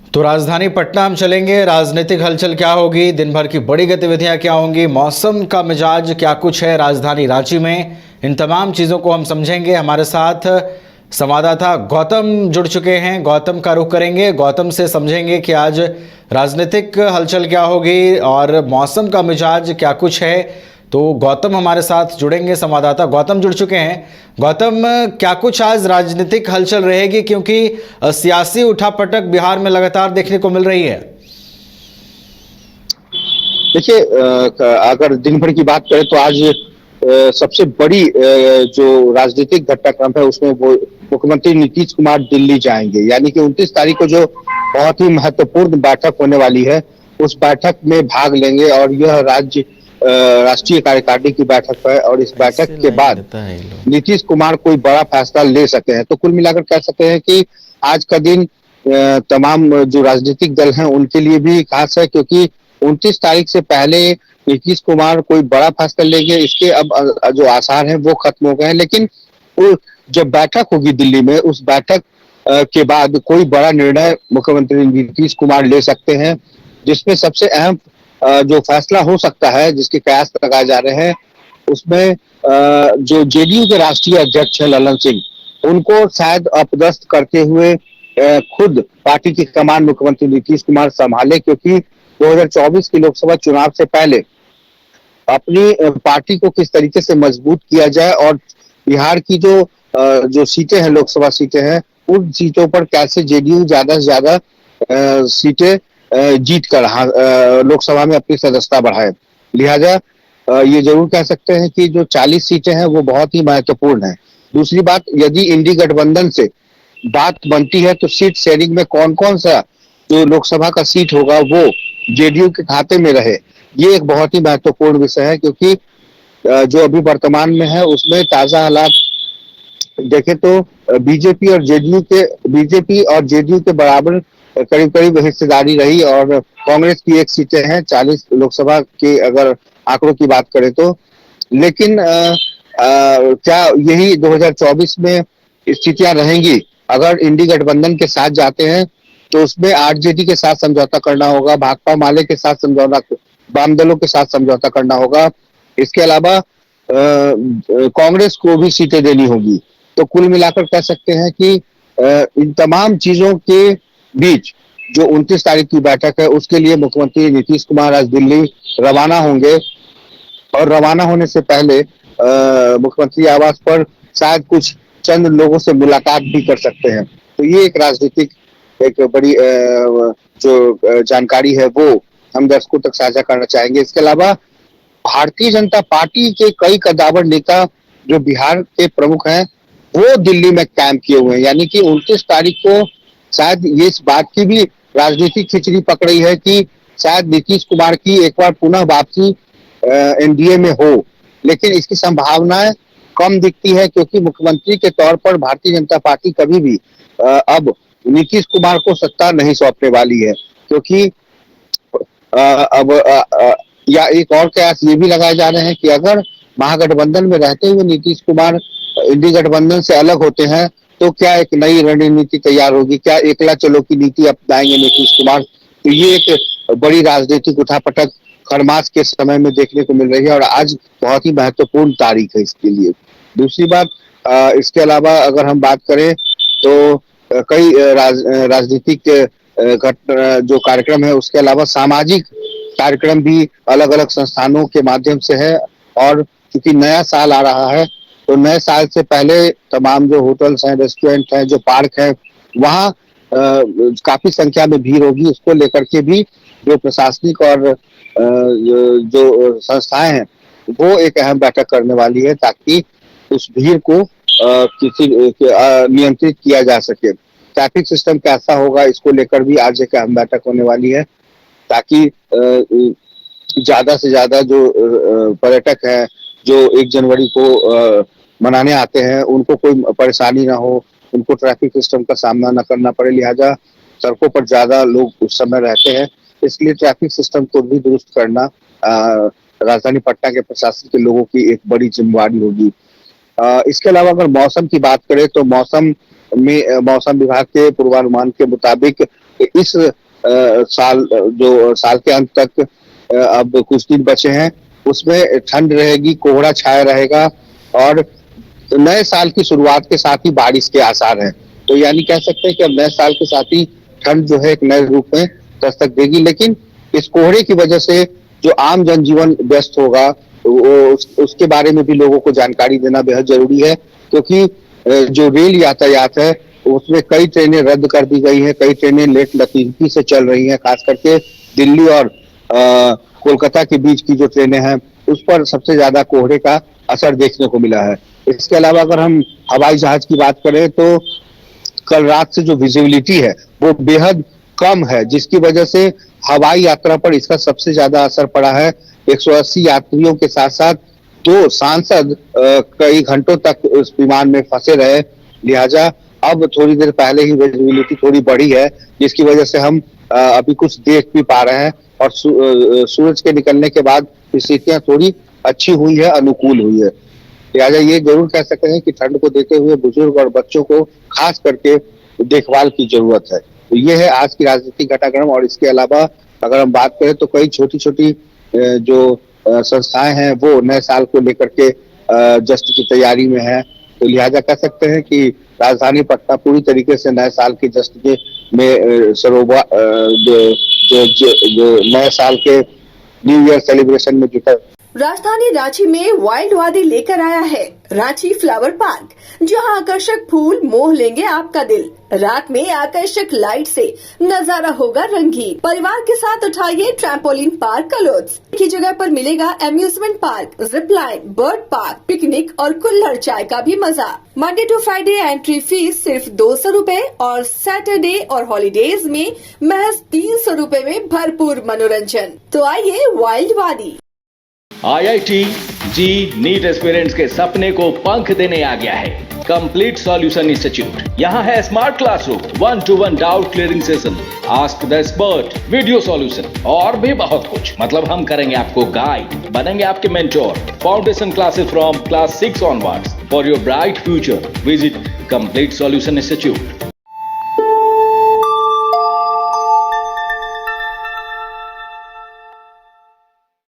तो राजधानी पटना हम चलेंगे। राजनीतिक हलचल क्या होगी, दिन भर की बड़ी गतिविधियां क्या होंगी, मौसम का मिजाज क्या कुछ है राजधानी रांची में, इन तमाम चीज़ों को हम समझेंगे। हमारे साथ संवाददाता गौतम जुड़ चुके हैं। गौतम का रुख करेंगे, गौतम से समझेंगे कि आज राजनीतिक हलचल क्या होगी और मौसम का मिजाज क्या कुछ है। तो गौतम हमारे साथ जुड़ेंगे, संवाददाता गौतम जुड़ चुके हैं। गौतम, क्या कुछ आज राजनीतिक हलचल रहेगी, क्योंकि सियासी उठापटक बिहार में लगातार देखने को मिल रही है। देखिए, अगर दिन भर की बात करें तो आज सबसे बड़ी जो राजनीतिक घटनाक्रम है उसमें वो मुख्यमंत्री नीतीश कुमार दिल्ली जाएंगे। यानी कि 29 तारीख को जो बहुत ही महत्वपूर्ण बैठक होने वाली है उस बैठक में भाग लेंगे और यह राष्ट्रीय कार्यकारिणी की बैठक है और इस बैठक के बाद नीतीश कुमार कोई बड़ा फैसला ले सकते हैं। तो कुल मिलाकर कह सकते हैं कि आज का दिन तमाम जो राजनीतिक दल हैं उनके लिए भी खास है, क्योंकि 29 तारीख से पहले नीतीश कुमार कोई बड़ा फैसला लेंगे इसके अब जो आसार हैं वो खत्म हो गए हैं। लेकिन वो जब बैठक होगी दिल्ली में, उस बैठक के बाद कोई बड़ा निर्णय मुख्यमंत्री नीतीश कुमार ले सकते हैं, जिसमें सबसे अहम जो फैसला हो सकता है, जिसके कयास लगाए जा रहे हैं, उसमें जो जेडीयू के राष्ट्रीय अध्यक्ष है ललन सिंह, उनको शायद अपदस्थ करते हुए खुद पार्टी की कमान मुख्यमंत्री नीतीश कुमार संभाले, क्योंकि 2024 के लोकसभा चुनाव से पहले अपनी पार्टी को किस तरीके से मजबूत किया जाए और बिहार की जो सीटें हैं, लोकसभा सीटें हैं, उन सीटों पर कैसे जेडीयू ज्यादा से ज्यादा सीटें जीत कर लोकसभा में अपनी सदस्यता बढ़ाए। लिहाजा ये जरूर कह सकते हैं कि जो 40 सीटें हैं वो बहुत ही महत्वपूर्ण है। दूसरी बात, यदि इंडी गठबंधन से बात बनती है तो सीट शेयरिंग में कौन कौन सा जो लोकसभा का सीट होगा वो जेडीयू के खाते में रहे, ये एक बहुत ही महत्वपूर्ण विषय है। क्योंकि जो अभी वर्तमान में है उसमें ताजा हालात देखें तो बीजेपी और जेडीयू के बराबर करीब करीब हिस्सेदारी रही और कांग्रेस की एक सीटें हैं 40 लोकसभा के अगर आंकड़ों की बात करें तो। लेकिन क्या यही 2024 में स्थितियां रहेंगी? अगर इंडी गठबंधन के साथ जाते हैं तो उसमें आरजेडी के साथ समझौता करना होगा, भाकपा माले के साथ समझौता, वाम दलों के साथ समझौता करना होगा। इसके अलावा कांग्रेस को भी सीटें देनी होगी। तो कुल मिलाकर कह सकते हैं कि इन तमाम चीजों के बीच जो 29 तारीख की बैठक है उसके लिए मुख्यमंत्री नीतीश कुमार आज दिल्ली रवाना होंगे और रवाना होने से पहले मुख्यमंत्री आवास पर शायद कुछ चंद लोगों से मुलाकात भी कर सकते हैं। तो ये एक राजनीतिक एक बड़ी जो जानकारी है वो हम दर्शकों तक साझा करना चाहेंगे। इसके अलावा भारतीय जनता पार्टी के कई कद्दावर नेता जो बिहार के प्रमुख हैं वो दिल्ली में कैंप किए हुए हैं। यानी कि 29 तारीख को शायद ये इस बात की भी राजनीतिक खिचड़ी पक रही है कि शायद नीतीश कुमार की एक बार पुनः वापसी एनडीए में हो, लेकिन इसकी संभावनाएं कम दिखती है, क्योंकि मुख्यमंत्री के तौर पर भारतीय जनता पार्टी कभी भी अब नीतीश कुमार को सत्ता नहीं सौंपने वाली है। क्योंकि अब या एक और कयास ये भी लगाए जा रहे हैं कि अगर महागठबंधन में रहते हुए नीतीश कुमार इंडी गठबंधन से अलग होते हैं तो क्या एक नई रणनीति तैयार होगी, क्या एकला चलो की नीति अपनाएंगे नीतीश कुमार। तो ये एक बड़ी राजनीतिक उठापटक खरमास के समय में देखने को मिल रही है और आज बहुत ही महत्वपूर्ण तारीख है इसके लिए। दूसरी बात, इसके अलावा अगर हम बात करें तो कई राजनीतिक जो कार्यक्रम है उसके अलावा सामाजिक कार्यक्रम भी अलग अलग संस्थानों के माध्यम से है। और क्योंकि नया साल आ रहा है तो नए साल से पहले तमाम जो होटल्स हैं, रेस्टोरेंट हैं, जो पार्क हैं, वहाँ काफी संख्या में भीड़ होगी। उसको लेकर के भी जो प्रशासनिक और जो संस्थाएं हैं वो एक अहम बैठक करने वाली है ताकि उस भीड़ को किसी नियंत्रित किया जा सके। ट्रैफिक सिस्टम कैसा होगा इसको लेकर भी आज एक अहम बैठक होने वाली है, ताकि ज्यादा से ज्यादा जो पर्यटक हैं जो 1 जनवरी को मनाने आते हैं उनको कोई परेशानी ना हो, उनको ट्रैफिक सिस्टम का सामना न करना पड़े। लिहाजा सड़कों पर ज्यादा लोग उस समय रहते हैं, इसलिए ट्रैफिक सिस्टम को भी दुरुस्त करना राजधानी पटना के प्रशासन के लोगों की एक बड़ी जिम्मेवारी होगी। इसके अलावा अगर मौसम की बात करें तो मौसम विभाग के पूर्वानुमान के मुताबिक इस साल जो साल के अंत तक अब कुछ दिन बचे हैं उसमें ठंड रहेगी, कोहरा छाया रहेगा और नए साल की शुरुआत के साथ ही बारिश के आसार हैं। तो यानी कह सकते हैं कि अब नए साल के साथ ही ठंड जो है एक नए रूप में दस्तक देगी, लेकिन इस कोहरे की वजह से जो आम जनजीवन व्यस्त होगा उसके बारे में भी लोगों को जानकारी देना बेहद जरूरी है, क्योंकि जो रेल यातायात है उसमें कई ट्रेनें रद्द कर दी गई हैं, कई ट्रेनें लेट लतीफी से चल रही हैं, खास करके दिल्ली और कोलकाता के बीच की जो ट्रेनें हैं उस पर सबसे ज्यादा कोहरे का असर देखने को मिला है। इसके अलावा अगर हम हवाई जहाज की बात करें तो कल रात से जो विजिबिलिटी है वो बेहद कम है, जिसकी वजह से हवाई यात्रा पर इसका सबसे ज्यादा असर पड़ा है। 180 यात्रियों के साथ साथ 2 सांसद कई घंटों तक उस विमान में फंसे रहे, लिहाजा अब थोड़ी देर पहले ही विजिबिलिटी थोड़ी बढ़ी है, जिसकी वजह से हम अभी कुछ देख भी पा रहे हैं और सूरज के निकलने के बाद स्थितियां थोड़ी अच्छी हुई है, अनुकूल हुई है। लिहाजा ये जरूर कह सकते हैं कि ठंड को देखते हुए बुजुर्ग और बच्चों को खास करके देखभाल की जरूरत है। तो ये है आज की राजनीतिक घटनाक्रम। और इसके अलावा अगर हम बात करें तो कई छोटी छोटी जो संस्थाएं हैं वो नए साल को लेकर के जश्न की तैयारी में है। तो लिहाजा कह सकते हैं कि राजधानी पटना पूरी तरीके से नए साल के जश्न के में सरोवर जो नए साल के न्यू ईयर सेलिब्रेशन में जुटा। राजधानी रांची में वाइल्ड वादी लेकर आया है रांची फ्लावर पार्क, जहां आकर्षक फूल मोह लेंगे आपका दिल। रात में आकर्षक लाइट से नजारा होगा रंगीन। परिवार के साथ उठाइए ट्रैम्पोलिन पार्क का लुत्फ। की जगह पर मिलेगा amusement park, zip line, bird park, picnic और कुल्हड़ चाय का भी मजा। Monday to Friday entry fee सिर्फ 200 रूपए और सैटरडे और हॉलीडेज में महज 300 रूपए में भरपूर मनोरंजन। तो आइए वाइल्ड वादी। IIT जी नीट एस्पिरेंट्स के सपने को पंख देने आ गया है कंप्लीट सॉल्यूशन इंस्टीट्यूट। यहाँ है smart classroom, 1-to-1 doubt clearing session, ask the expert, video solution और भी बहुत कुछ। मतलब हम करेंगे आपको गाइड, बनेंगे आपके mentor. Foundation classes from class 6 onwards for your bright future. Visit complete solution institute,